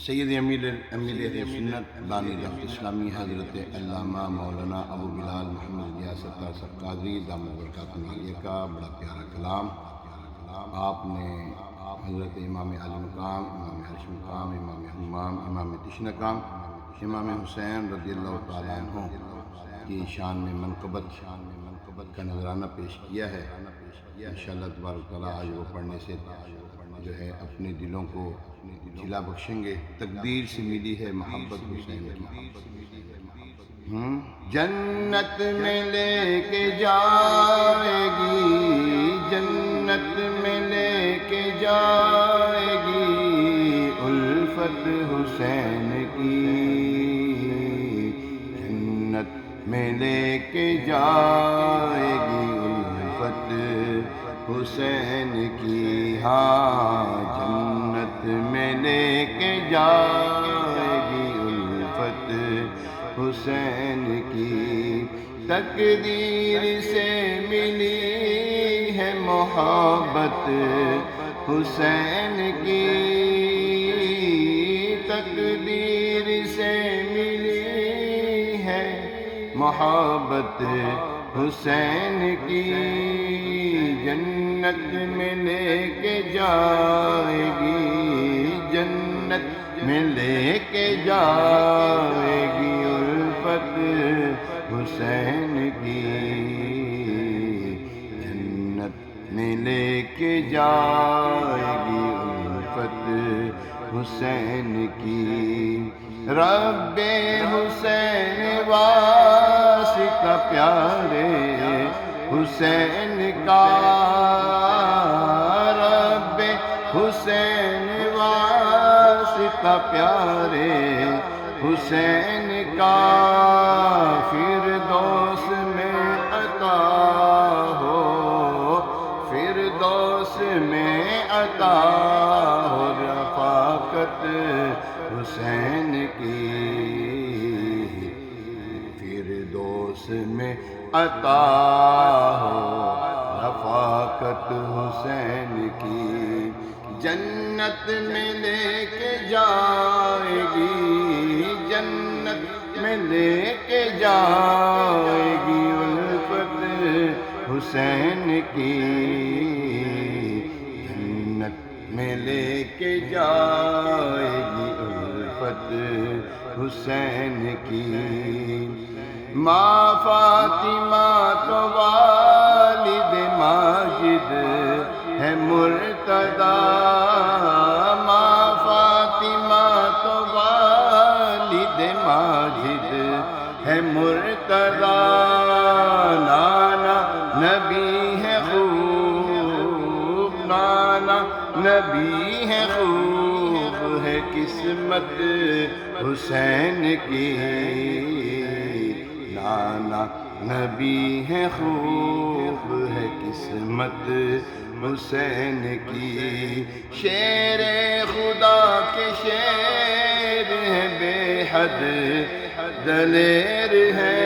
سید امیر اہل سنت بانی دعوت اسلامی حضرت علامہ مولانا ابو بلال محمد غیاث ستار صاحب قادری دامت برکاتہ عالیہ کا بڑا پیارا کلام آپ نے حضرت امام علی مقام، امام عرش مقام، امام حمام، امام تشنقام، امام حسین رضی اللہ تعالیٰ عنہ کی شان میں منقبت کا نذرانہ پیش کیا ہے۔ انشاءاللہ تبارک تعالیٰ آج وہ پڑھنے سے جو ہے اپنے دلوں کو جلا بخشیں گے۔ تقدیر سے ملی ہے محبت حسین کی، جنت میں لے کے جائے گی، جنت میں لے کے جائے گی الفت حسین کی، جنت میں لے کے جائے گی الفت حسین کی، ہاں جنت میں لے کے جائے گی الفت حسین کی، تقدیر سے ملی ہے محبت حسین کی، تقدیر سے ملی ہے محبت حسین کی، جنت میں لے کے جائے گی، جنت میں لے کے جائے گی الفت حسین کی، جنت میں لے کے جائے گی الفت حسین کی، رب حسین واسطہ پیارے حسین کا، رب حسین واسطہ پیارے حسین کا، فردوس میں عطا ہو، فردوس میں عطا ہو رفاقت حسین کی، فردوس میں عطا ہو رفاقت حسین کی، جنت میں لے کے جائے گی، جنت میں لے کے جائے گی الفت حسین کی، جنت میں لے کے جائے گی الفت حسین کی، ماں فاطمہ تو والد ماجد ہے مرتضیٰ، ماں فاطمہ تو والد ماجد ہے مرتضیٰ، نانا نبی ہے خوب، نانا نبی ہے خوب ہے قسمت حسین کی، نانا نبی ہے خوب ہے قسمت حسین کی، شیر خدا کے شیر ہے بے حد دلیر ہے،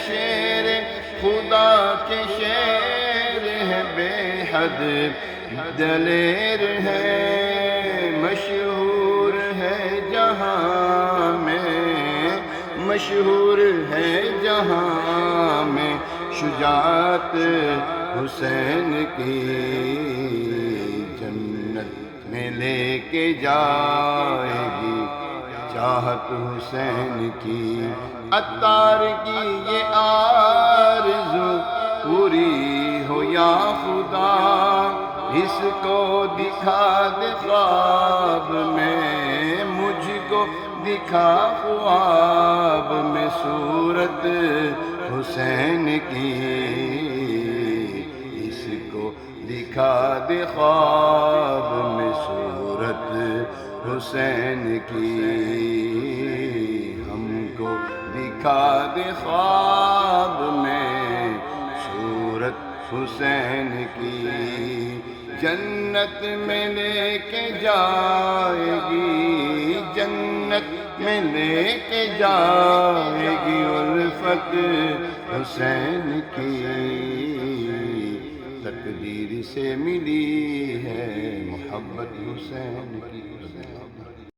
شیر خدا کے شیر ہے بے حد دلیر ہے، مشہور ہے جہاں میں، مشہور ہے جہاں میں شجاعت حسین کی، جنت میں لے کے جائے گی چاہت حسین کی، عطار کی یہ آرزو پوری ہو یا خدا، اس کو دکھا دے خواب میں، مجھ کو دکھا خواب میں صورت حسین کی، اس کو دکھا دے خواب میں صورت حسین کی، ہم کو دکھا دے خواب میں صورت حسین کی، جنت میں لے کے جائے گی، جنت میں لے کے جائے گی الفت حسین کی، تقدیر سے ملی ہے محبت حسین کی۔ رضی اللہ عنہ۔